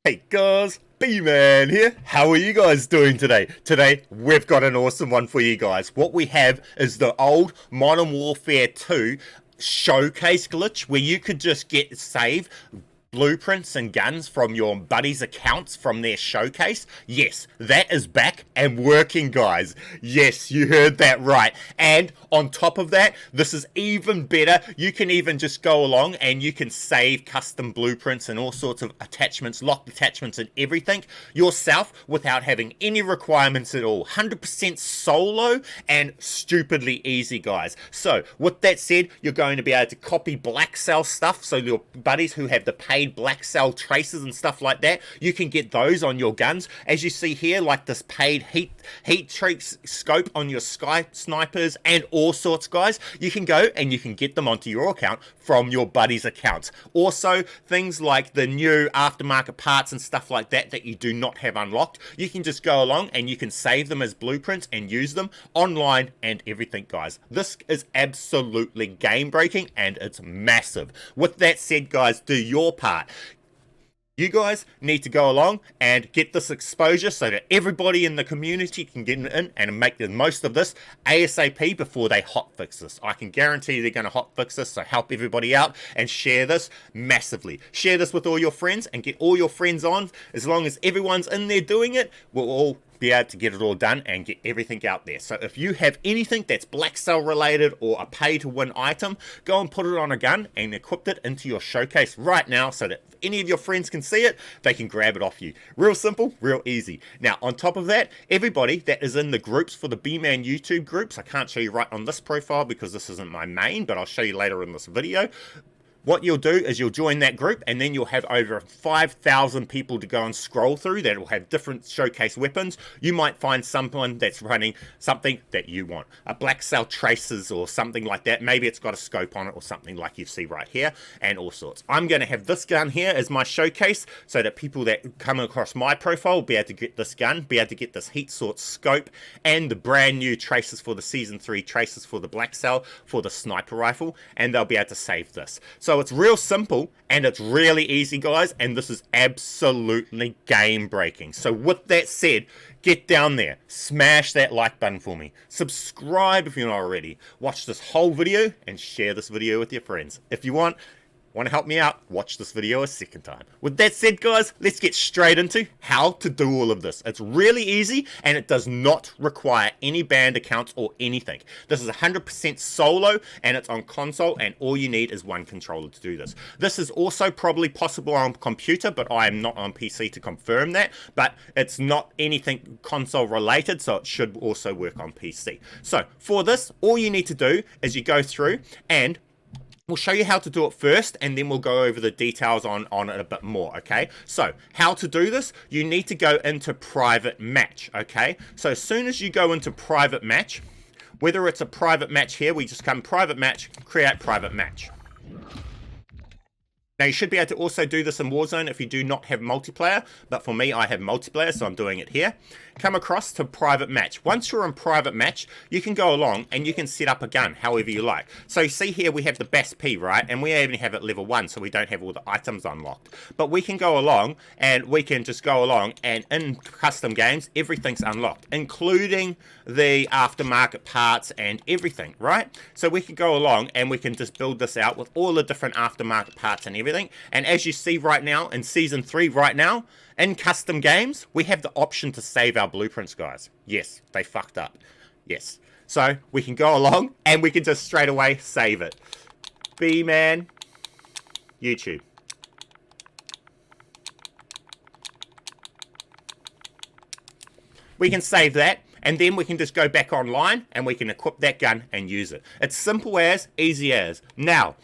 Hey guys, BMAN here. How are you guys doing today? Today, we've got an awesome one for you guys. What we have is the old Modern Warfare 2 showcase glitch where you could just save blueprints and guns from your buddies' accounts from their showcase. Yes, that is back and working, guys. Yes, you heard that right. And on top of that, this is even better. You can even just go along and you can save custom blueprints and all sorts of attachments, locked attachments and everything yourself without having any requirements at all. 100% solo and stupidly easy, guys. So with that said, you're going to be able to copy BLACKCELL stuff, so your buddies who have the paid BLACKCELL traces and stuff like that, you can get those on your guns. As you see here, like this paid heat trace scope on your sky snipers and all sorts, guys. You can go and you can get them onto your account from your buddies' accounts. Also, things like the new aftermarket parts and stuff like that that you do not have unlocked, you can just go along and you can save them as blueprints and use them online and everything, guys. This is absolutely game breaking and it's massive. With that said, guys, do your part. You guys need to go along and get this exposure so that everybody in the community can get in and make the most of this ASAP before they hotfix this. I can guarantee they're going to hotfix this, so help everybody out and share this massively. Share this with all your friends and get all your friends on. As long as everyone's in there doing it, we'll all be able to get it all done and get everything out there. So if you have anything that's BLACKCELL related or a pay to win item, go and put it on a gun and equip it into your showcase right now so that if any of your friends can see it, they can grab it off you. Real simple, real easy. Now on top of that, everybody that is in the groups for the BMAN YouTube groups, I can't show you right on this profile because this isn't my main, but I'll show you later in this video. What you'll do is you'll join that group and then you'll have over 5,000 people to go and scroll through that will have different showcase weapons. You might find someone that's running something that you want. A BLACKCELL traces or something like that. Maybe it's got a scope on it or something like you see right here and all sorts. I'm going to have this gun here as my showcase so that people that come across my profile will be able to get this gun, be able to get this heat sort scope and the brand new traces for the Season 3 traces for the BLACKCELL for the sniper rifle, and they'll be able to save this. So it's real simple and it's really easy, guys, and this is absolutely game breaking. So with that said, get down there, smash that like button for me, subscribe if you're not already, watch this whole video and share this video with your friends. If you want to help me out, watch this video a second time. With that said, guys, let's get straight into how to do all of this. It's really easy and it does not require any banned accounts or anything. This is 100% solo and it's on console, and all you need is one controller to do this. This is also probably possible on computer, but I am not on PC to confirm that, but it's not anything console related, so it should also work on PC. So for this, all you need to do is you go through and we'll show you how to do it first, and then we'll go over the details on it a bit more, okay? So, how to do this, you need to go into private match, okay? So, as soon as you go into private match, whether it's a private match here, we just come private match, create private match. Now, you should be able to also do this in Warzone if you do not have multiplayer, but for me, I have multiplayer, so I'm doing it here. Come across to private match. Once you're in private match, you can go along and you can set up a gun however you like. So you see here we have the BAS P, right? And we even have it level 1, so we don't have all the items unlocked. But we can go along and we can just go along, and in custom games, everything's unlocked, including the aftermarket parts and everything, right? So we can go along and we can just build this out with all the different aftermarket parts and everything. And as you see right now in Season 3 right now, in custom games, we have the option to save our blueprints, guys. Yes, they fucked up. Yes. So we can go along and we can just straight away save it. BMAN YouTube. We can save that, and then we can just go back online and we can equip that gun and use it. It's simple as, easy as. Now,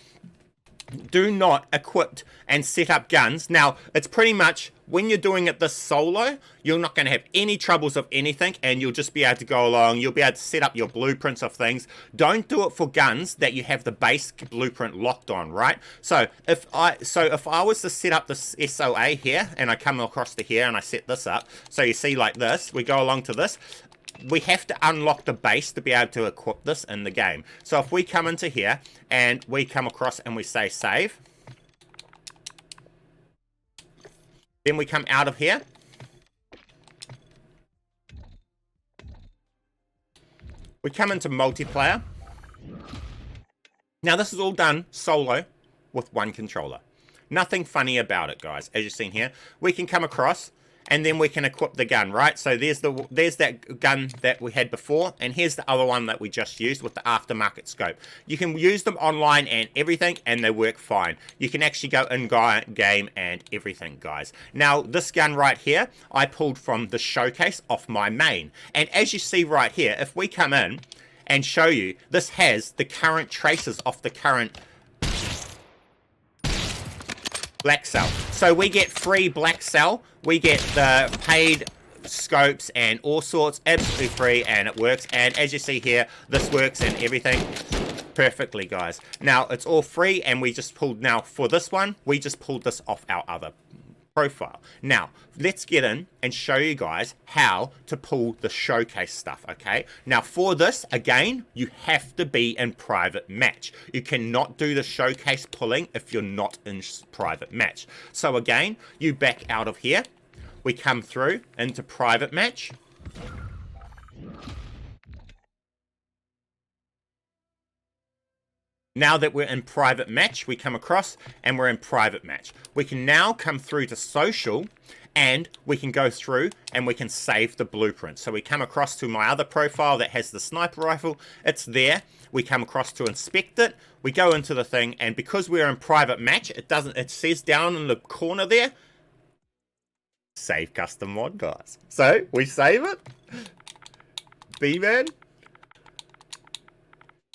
do not equip and set up guns. Now, it's pretty much, when you're doing it this solo, you're not going to have any troubles of anything, and you'll just be able to go along, you'll be able to set up your blueprints of things. Don't do it for guns that you have the base blueprint locked on, right? So if I was to set up this SOA here, and I come across to here and I set this up, so you see like this, we go along to this, we have to unlock the base to be able to equip this in the game. So if we come into here and we come across and we say save, Then we come out of here. We come into multiplayer. Now this is all done solo with one controller. Nothing funny about it, guys. As you've seen here, we can come across and then we can equip the gun, right? So there's that gun that we had before, and here's the other one that we just used with the aftermarket scope. You can use them online and everything, and they work fine. You can actually go in game and everything, guys. Now this gun right here, I pulled from the showcase off my main, and as you see right here, if we come in and show you, this has the current traces off the current BLACKCELL. So we get free BLACKCELL, we get the paid scopes and all sorts, absolutely free, and it works. And as you see here, this works and everything perfectly, guys. Now it's all free, and we just pulled, now for this one, we just pulled this off our other profile. Now let's get in and show you guys how to pull the showcase stuff, okay? Now for this, again, you have to be in private match. You cannot do the showcase pulling if you're not in private match. So again, you back out of here, we come through into private match. Now that we're in private match, we come across and we're in private match. We can now come through to social, and we can go through and we can save the blueprint. So we come across to my other profile that has the sniper rifle. It's there. We come across to inspect it. We go into the thing, and because we're in private match, it says down in the corner there, save custom mod, guys. So we save it. BMAN.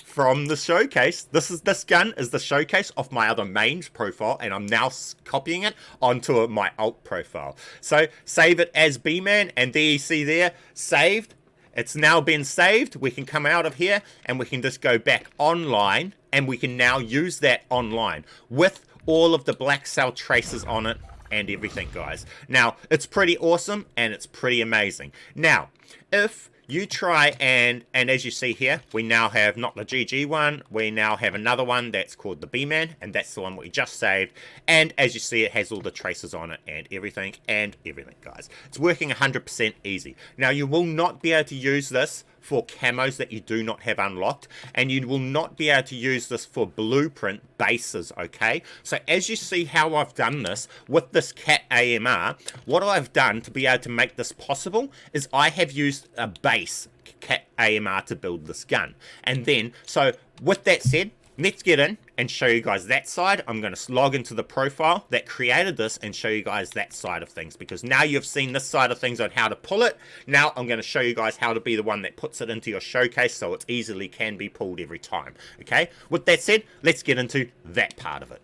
From the showcase. This gun is the showcase of my other main profile, and I'm now copying it onto my alt profile. So save it as BMAN, and there you see there, saved. It's now been saved. We can come out of here and we can just go back online, and we can now use that online with all of the BLACKCELL traces on it and everything, guys. Now it's pretty awesome and it's pretty amazing. Now if you try and as you see here, we now have not the GG one, we now have another one that's called the BMAN, and that's the one we just saved. And as you see, it has all the traces on it and everything, guys. It's working 100% easy. Now you will not be able to use this for camos that you do not have unlocked, and you will not be able to use this for blueprint bases, okay? So as you see how I've done this with this cat AMR, what I've done to be able to make this possible is I have used a base cat AMR to build this gun. And then, so with that said, let's get in and show you guys that side. I'm going to log into the profile that created this and show you guys that side of things, because now you've seen this side of things on how to pull it. Now I'm going to show you guys how to be the one that puts it into your showcase so it easily can be pulled every time. Okay, with that said, let's get into that part of it.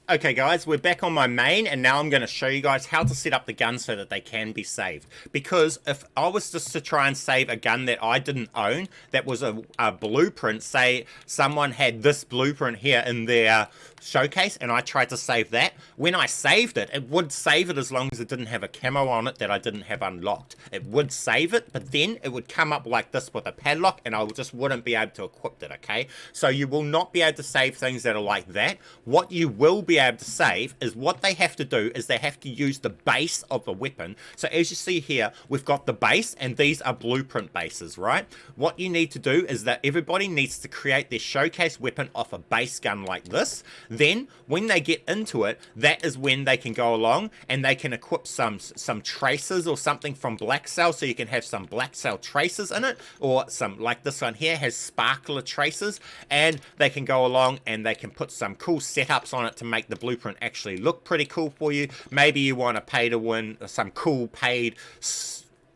Okay guys, we're back on my main, and now I'm going to show you guys how to set up the gun so that they can be saved. Because if I was just to try and save a gun that I didn't own, that was a blueprint, say someone had this blueprint here in their showcase and I tried to save that, when I saved it, it would save it as long as it didn't have a camo on it that I didn't have unlocked. It would save it, but then it would come up like this with a padlock and I just wouldn't be able to equip it, okay? So you will not be able to save things that are like that. What you will be able to save is what they have to do is they have to use the base of the weapon. So as you see here, we've got the base, and these are blueprint bases, right? What you need to do is that everybody needs to create their showcase weapon off a base gun like this. Then when they get into it, that is when they can go along and they can equip some traces or something from BLACKCELL, so you can have some BLACKCELL traces in it, or some like this one here has sparkler traces, and they can go along and they can put some cool setups on it to make the blueprint actually look pretty cool for you. Maybe you want to pay to win some cool paid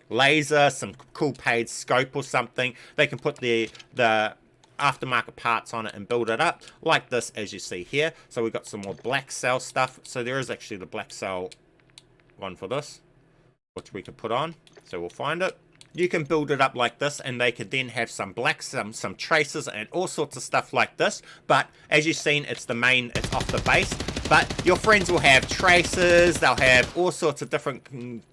laser, some cool paid scope or something. They can put the aftermarket parts on it and build it up like this, as you see here. So we've got some more BLACKCELL stuff. So there is actually the BLACKCELL one for this, which we could put on. So we'll find it. You can build it up like this, and they could then have some some traces and all sorts of stuff like this. But as you've seen, it's the main, it's off the base. But your friends will have traces, they'll have all sorts of different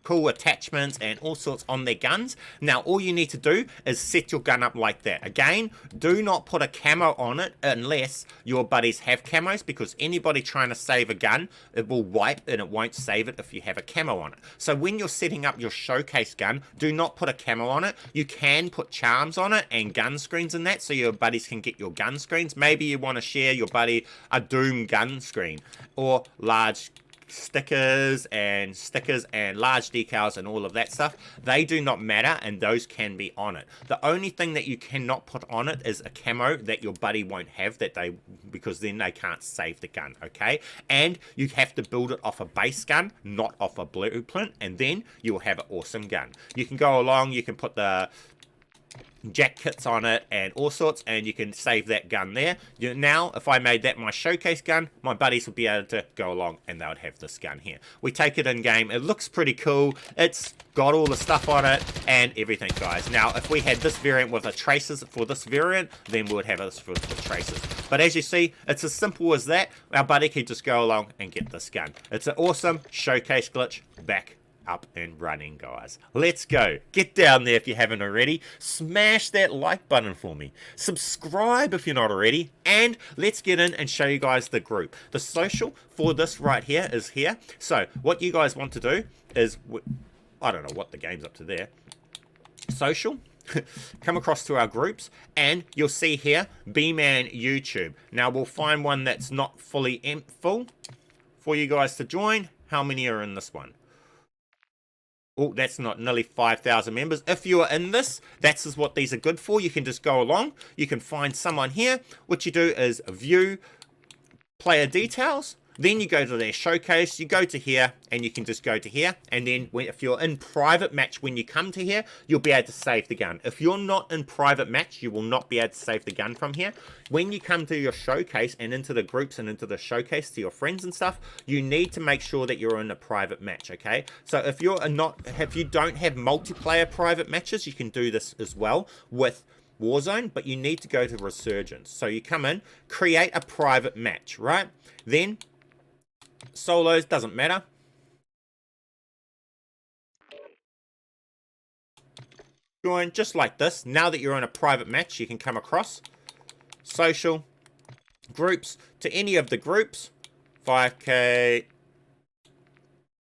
cool attachments and all sorts on their guns. Now all you need to do is set your gun up like that. Again, do not put a camo on it unless your buddies have camos, because anybody trying to save a gun, it will wipe and it won't save it if you have a camo on it. So when you're setting up your showcase gun, do not put a camo on it. You can put charms on it and gun screens in that so your buddies can get your gun screens. Maybe you want to share your buddy a Doom gun screen or large stickers and large decals and all of that stuff. They do not matter, and those can be on it. The only thing that you cannot put on it is a camo that your buddy won't have, because then they can't save the gun, okay? And you have to build it off a base gun, not off a blueprint, and then you'll have an awesome gun. You can go along, you can put the jack kits on it and all sorts, and you can save that gun there. Now if I made that my showcase gun, my buddies would be able to go along and they would have this gun here. We take it in game, it looks pretty cool, it's got all the stuff on it and everything, guys. Now if we had this variant with the traces for this variant, then we would have this for the traces. But as you see, it's as simple as that. Our buddy can just go along and get this gun. It's an awesome showcase glitch back up and running, guys. Let's go. Get down there if you haven't already. Smash that like button for me. Subscribe if you're not already. And let's get in and show you guys the group. The social for this right here is here. So what you guys want to do is, I don't know what the game's up to there. Social. Come across to our groups and you'll see here BMAN YouTube. Now we'll find one that's not fully full for you guys to join. How many are in this one? Oh, that's not nearly 5,000 members. If you are in this, that's what these are good for. You can just go along. You can find someone here. What you do is view player details. Then you go to their showcase, you go to here, and you can just go to here. And then if you're in private match, when you come to here, you'll be able to save the gun. If you're not in private match, you will not be able to save the gun from here. When you come to your showcase and into the groups and into the showcase to your friends and stuff, you need to make sure that you're in a private match, okay? So if you don't have multiplayer private matches, you can do this as well with Warzone, but you need to go to Resurgence. So you come in, create a private match, right? Then solos, doesn't matter. Join just like this. Now that you're in a private match, you can come across social groups to any of the groups. 5k.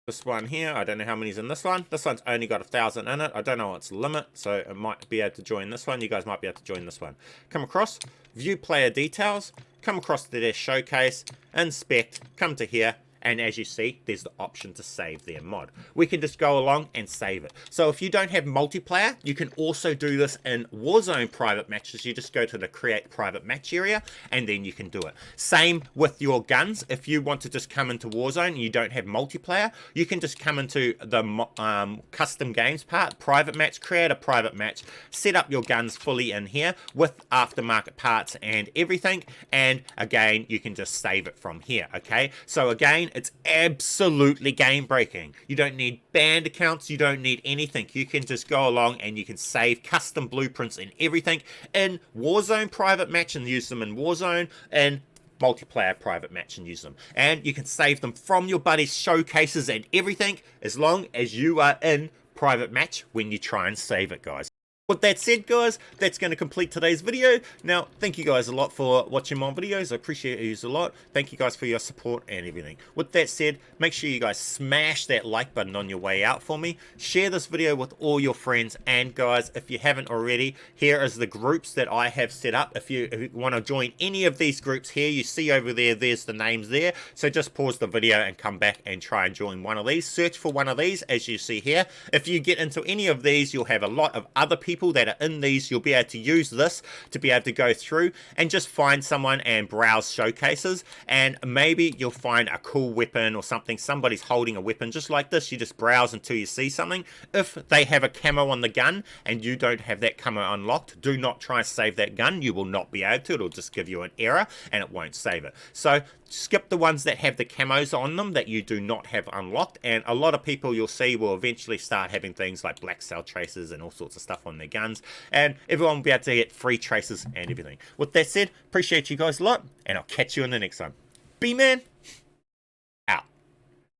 This one here, I don't know how many's in this one. This one's only got 1,000 in it. I don't know its limit, so it might be able to join this one. You guys might be able to join this one. Come across, view player details, come across to their showcase, inspect, come to here, and as you see, there's the option to save their mod. We can just go along and save it. So if you don't have multiplayer, you can also do this in Warzone private matches. You just go to the create private match area and then you can do it. Same with your guns. If you want to just come into Warzone and you don't have multiplayer, you can just come into the custom games part, private match, create a private match, set up your guns fully in here with aftermarket parts and everything. And again, you can just save it from here, okay? So again, it's absolutely game breaking. You don't need banned accounts, you don't need anything. You can just go along and you can save custom blueprints and everything in Warzone private match and use them in Warzone, and multiplayer private match and use them. And you can save them from your buddies' showcases and everything, as long as you are in private match when you try and save it, guys. With that said, guys, that's going to complete today's video. Now, thank you guys a lot for watching my videos. I appreciate you a lot. Thank you guys for your support and everything. With that said, make sure you guys smash that like button on your way out for me. Share this video with all your friends. And guys, if you haven't already, here is the groups that I have set up. If you want to join any of these groups here, you see over there, there's the names there. So just pause the video and come back and try and join one of these. Search for one of these, as you see here. If you get into any of these, you'll have a lot of other people that are in these. You'll be able to use this to be able to go through and just find someone and browse showcases, and maybe you'll find a cool weapon or something. Somebody's holding a weapon just like this. You just browse until you see something. If they have a camo on the gun and you don't have that camo unlocked, do not try and save that gun. You will not be able to. It'll just give you an error and it won't save it. So skip the ones that have the camos on them that you do not have unlocked, and a lot of people you'll see will eventually start having things like BLACKCELL traces and all sorts of stuff on their guns, and everyone will be able to get free traces and everything. With that said, appreciate you guys a lot, and I'll catch you in the next one. BMAN!